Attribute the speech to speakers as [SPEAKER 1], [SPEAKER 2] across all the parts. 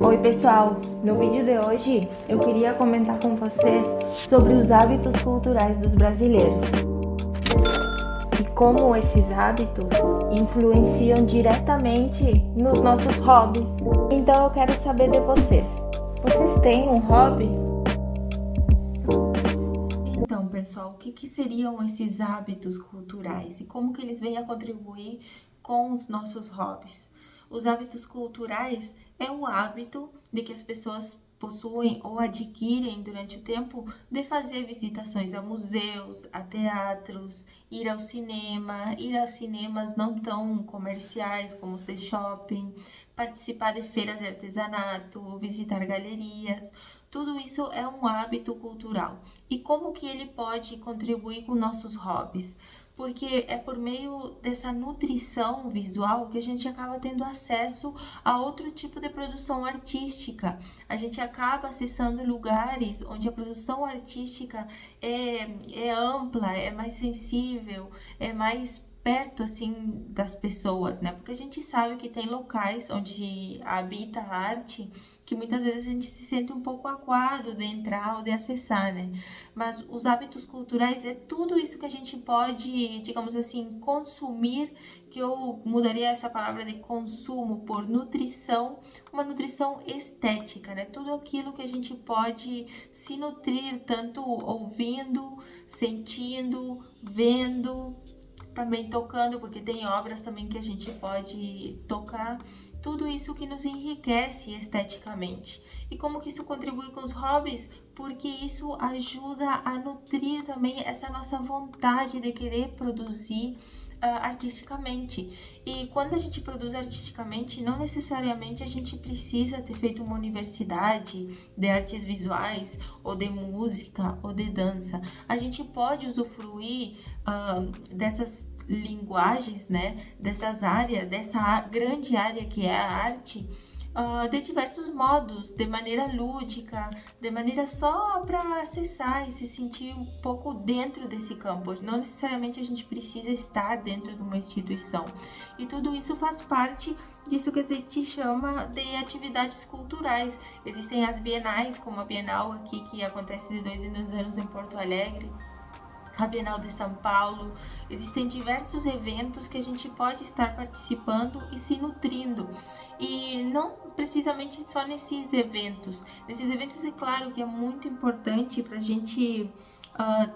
[SPEAKER 1] Oi pessoal, no vídeo de hoje eu queria comentar com vocês sobre os hábitos culturais dos brasileiros e como esses hábitos influenciam diretamente nos nossos hobbies. Então eu quero saber de vocês. Vocês têm um hobby?
[SPEAKER 2] Então, pessoal, o que seriam esses hábitos culturais e como que eles vêm a contribuir com os nossos hobbies? Os hábitos culturais é o hábito de que as pessoas possuem ou adquirem durante o tempo de fazer visitações a museus, a teatros, ir ao cinema, ir a cinemas não tão comerciais como os de shopping, participar de feiras de artesanato, visitar galerias. Tudo isso é um hábito cultural. E como que ele pode contribuir com nossos hobbies? Porque é por meio dessa nutrição visual que a gente acaba tendo acesso a outro tipo de produção artística. A gente acaba acessando lugares onde a produção artística é ampla, é mais sensível, é mais perto assim das pessoas, né? Porque a gente sabe que tem locais onde habita a arte que muitas vezes a gente se sente um pouco acuado de entrar ou de acessar, né? Mas os hábitos culturais é tudo isso que a gente pode, digamos assim, consumir, que eu mudaria essa palavra de consumo por nutrição, uma nutrição estética, né? Tudo aquilo que a gente pode se nutrir, tanto ouvindo, sentindo, vendo, também tocando, porque tem obras também que a gente pode tocar, tudo isso que nos enriquece esteticamente. E como que isso contribui com os hobbies? Porque isso ajuda a nutrir também essa nossa vontade de querer produzir artisticamente. E quando a gente produz artisticamente, não necessariamente a gente precisa ter feito uma universidade de artes visuais, ou de música, ou de dança. A gente pode usufruir dessas linguagens, né, dessas áreas, dessa grande área que é a arte, de diversos modos, de maneira lúdica, de maneira só para acessar e se sentir um pouco dentro desse campo. Não necessariamente a gente precisa estar dentro de uma instituição. E tudo isso faz parte disso que a gente chama de atividades culturais. Existem as bienais, como a Bienal aqui, que acontece de 2 em 2 anos em Porto Alegre, a Bienal de São Paulo. Existem diversos eventos que a gente pode estar participando e se nutrindo. E não precisamente só nesses eventos. Nesses eventos é claro que é muito importante para a gente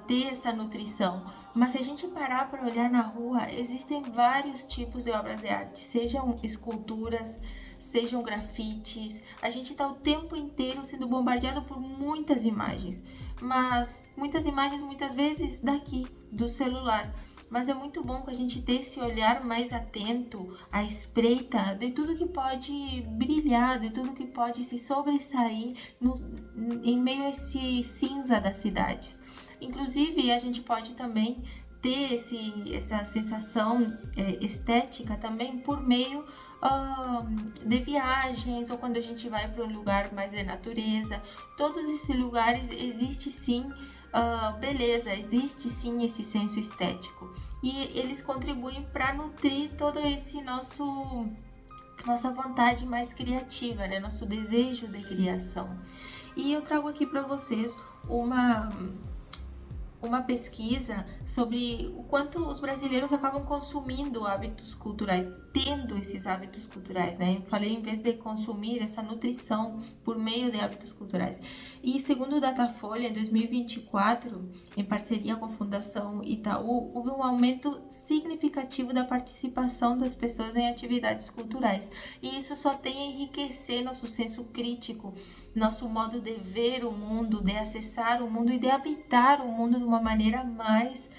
[SPEAKER 2] ter essa nutrição. Mas se a gente parar para olhar na rua, existem vários tipos de obras de arte, sejam esculturas, sejam grafites. A gente está o tempo inteiro sendo bombardeado por muitas imagens, mas muitas imagens muitas vezes daqui, do celular. Mas é muito bom que a gente tenha esse olhar mais atento à espreita de tudo que pode brilhar, de tudo que pode se sobressair em meio a esse cinza das cidades. Inclusive, a gente pode também ter essa sensação estética também por meio de viagens, ou quando a gente vai para um lugar mais de natureza. Todos esses lugares existe sim beleza, existe sim esse senso estético, e eles contribuem para nutrir todo esse nossa vontade mais criativa, né? Nosso desejo de criação. E eu trago aqui para vocês uma pesquisa sobre o quanto os brasileiros acabam consumindo hábitos culturais, tendo esses hábitos culturais, né? Eu falei em vez de consumir essa nutrição por meio de hábitos culturais. E segundo o Datafolha, em 2024, em parceria com a Fundação Itaú, houve um aumento significativo da participação das pessoas em atividades culturais. E isso só tem a enriquecer nosso senso crítico, nosso modo de ver o mundo, de acessar o mundo e de habitar o mundo de uma maneira mais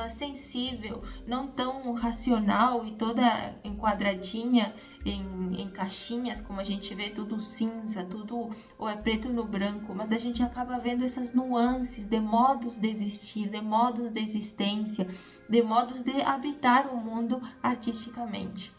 [SPEAKER 2] sensível, não tão racional e toda enquadradinha em caixinhas, como a gente vê tudo cinza, tudo ou é preto no branco, mas a gente acaba vendo essas nuances de modos de existir, de modos de existência, de modos de habitar o mundo artisticamente.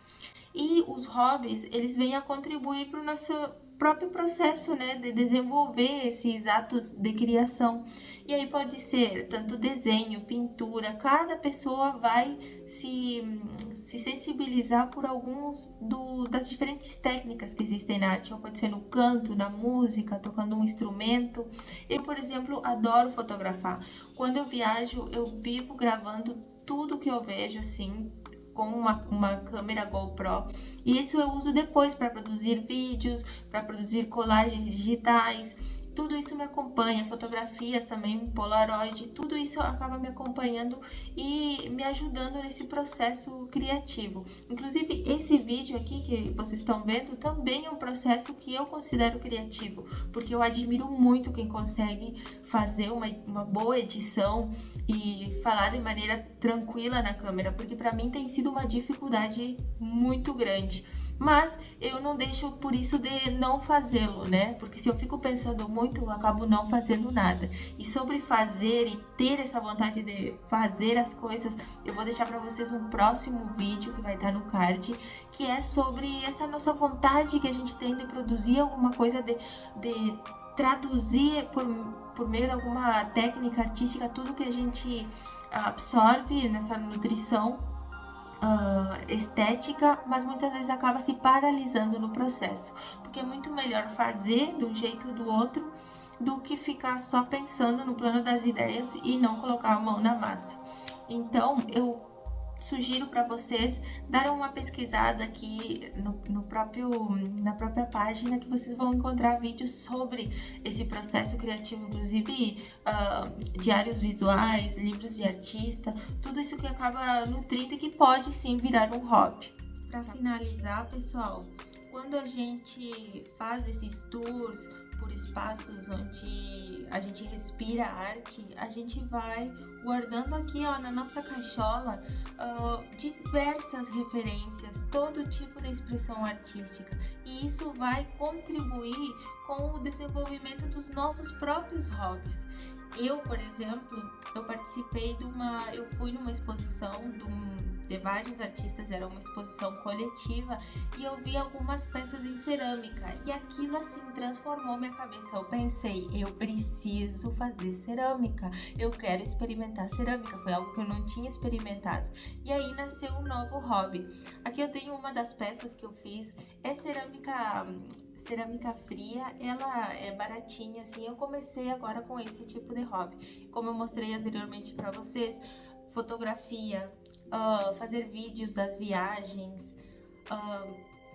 [SPEAKER 2] E os hobbies, eles vêm a contribuir para o nosso próprio processo, né, de desenvolver esses atos de criação. E aí pode ser tanto desenho, pintura, cada pessoa vai se sensibilizar por alguns das diferentes técnicas que existem na arte. Pode ser no canto, na música, tocando um instrumento. Eu, por exemplo, adoro fotografar. Quando eu viajo, eu vivo gravando tudo que eu vejo, assim, com uma câmera GoPro, e isso eu uso depois para produzir vídeos, para produzir colagens digitais. Tudo isso me acompanha, fotografias também, Polaroid, tudo isso acaba me acompanhando e me ajudando nesse processo criativo. Inclusive, esse vídeo aqui que vocês estão vendo também é um processo que eu considero criativo, porque eu admiro muito quem consegue fazer uma boa edição e falar de maneira tranquila na câmera, porque para mim tem sido uma dificuldade muito grande. Mas eu não deixo por isso de não fazê-lo, né? Porque se eu fico pensando muito, eu acabo não fazendo nada. E sobre fazer e ter essa vontade de fazer as coisas, eu vou deixar para vocês um próximo vídeo que vai estar no card, que é sobre essa nossa vontade que a gente tem de produzir alguma coisa, de traduzir por meio de alguma técnica artística tudo que a gente absorve nessa nutrição estética, mas muitas vezes acaba se paralisando no processo, porque é muito melhor fazer de um jeito ou do outro do que ficar só pensando no plano das ideias e não colocar a mão na massa. Então eu sugiro para vocês darem uma pesquisada aqui na própria página, que vocês vão encontrar vídeos sobre esse processo criativo, inclusive diários visuais, livros de artista, tudo isso que acaba nutrindo e que pode sim virar um hobby. Para finalizar, pessoal, quando a gente faz esses tours por espaços onde a gente respira arte, a gente vai guardando aqui, ó, na nossa caixola diversas referências, todo tipo de expressão artística, e isso vai contribuir com o desenvolvimento dos nossos próprios hobbies. Eu, por exemplo, eu fui numa exposição de vários artistas, era uma exposição coletiva, e eu vi algumas peças em cerâmica, e aquilo assim transformou minha cabeça. Eu pensei, eu preciso fazer cerâmica, eu quero experimentar cerâmica, foi algo que eu não tinha experimentado, e aí nasceu um novo hobby. Aqui eu tenho uma das peças que eu fiz, é cerâmica fria, ela é baratinha, assim. Eu comecei agora com esse tipo de hobby, como eu mostrei anteriormente para vocês, fotografia, fazer vídeos das viagens,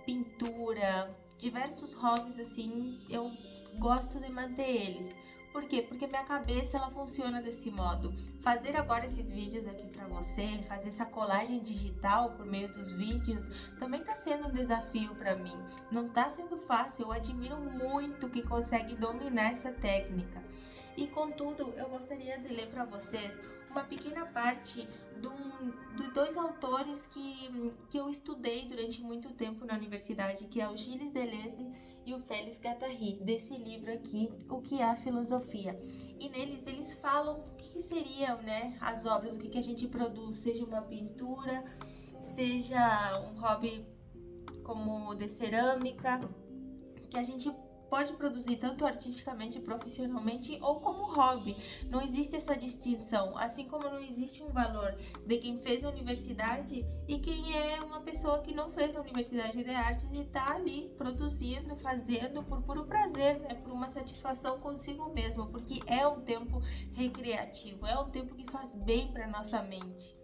[SPEAKER 2] pintura, diversos hobbies, assim, eu gosto de manter eles. Por quê? Porque minha cabeça, ela funciona desse modo. Fazer agora esses vídeos aqui pra você, fazer essa colagem digital por meio dos vídeos, também tá sendo um desafio pra mim. Não tá sendo fácil, eu admiro muito quem consegue dominar essa técnica. E contudo, eu gostaria de ler para vocês uma pequena parte de dois autores que eu estudei durante muito tempo na universidade, que é o Gilles Deleuze e o Félix Guattari, desse livro aqui, O que é a Filosofia. E neles eles falam o que seriam, né, as obras, o que a gente produz, seja uma pintura, seja um hobby como de cerâmica, que a gente pode produzir tanto artisticamente, profissionalmente ou como hobby. Não existe essa distinção, assim como não existe um valor de quem fez a universidade e quem é uma pessoa que não fez a universidade de artes e está ali produzindo, fazendo por puro prazer, né? Por uma satisfação consigo mesmo, porque é um tempo recreativo, é um tempo que faz bem para nossa mente.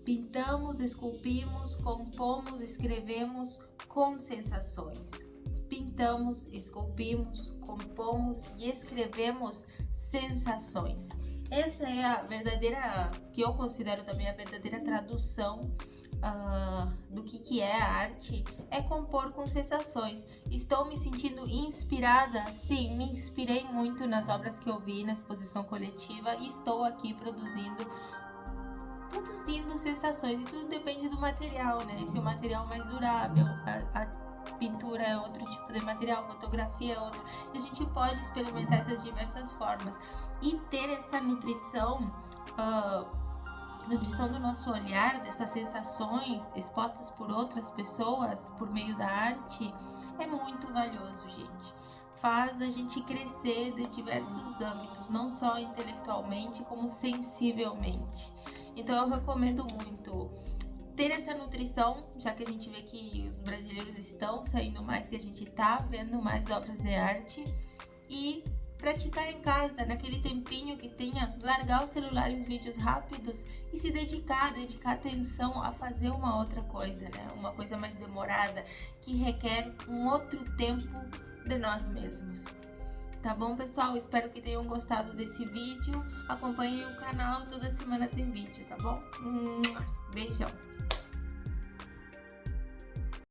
[SPEAKER 2] Pintamos, esculpimos, compomos, escrevemos com sensações. Pintamos, esculpimos, compomos e escrevemos sensações. Essa é a verdadeira, que eu considero também a verdadeira tradução do que é a arte, é compor com sensações. Estou me sentindo inspirada? Sim, me inspirei muito nas obras que eu vi na exposição coletiva e estou aqui produzindo sensações, e tudo depende do material, né? Esse é o material mais durável, a pintura é outro tipo de material, fotografia é outro, e a gente pode experimentar essas diversas formas e ter essa nutrição nutrição do nosso olhar, dessas sensações expostas por outras pessoas por meio da arte, é muito valioso, gente. Faz a gente crescer de diversos âmbitos, não só intelectualmente, como sensivelmente. Então eu recomendo muito ter essa nutrição, já que a gente vê que os brasileiros estão saindo mais, que a gente tá vendo mais obras de arte, e praticar em casa, naquele tempinho que tenha, largar o celular e os vídeos rápidos e se dedicar atenção a fazer uma outra coisa, né? Uma coisa mais demorada, que requer um outro tempo de nós mesmos. Tá bom, pessoal? Espero que tenham gostado desse vídeo. Acompanhem o canal, toda semana tem vídeo, tá bom? Beijão!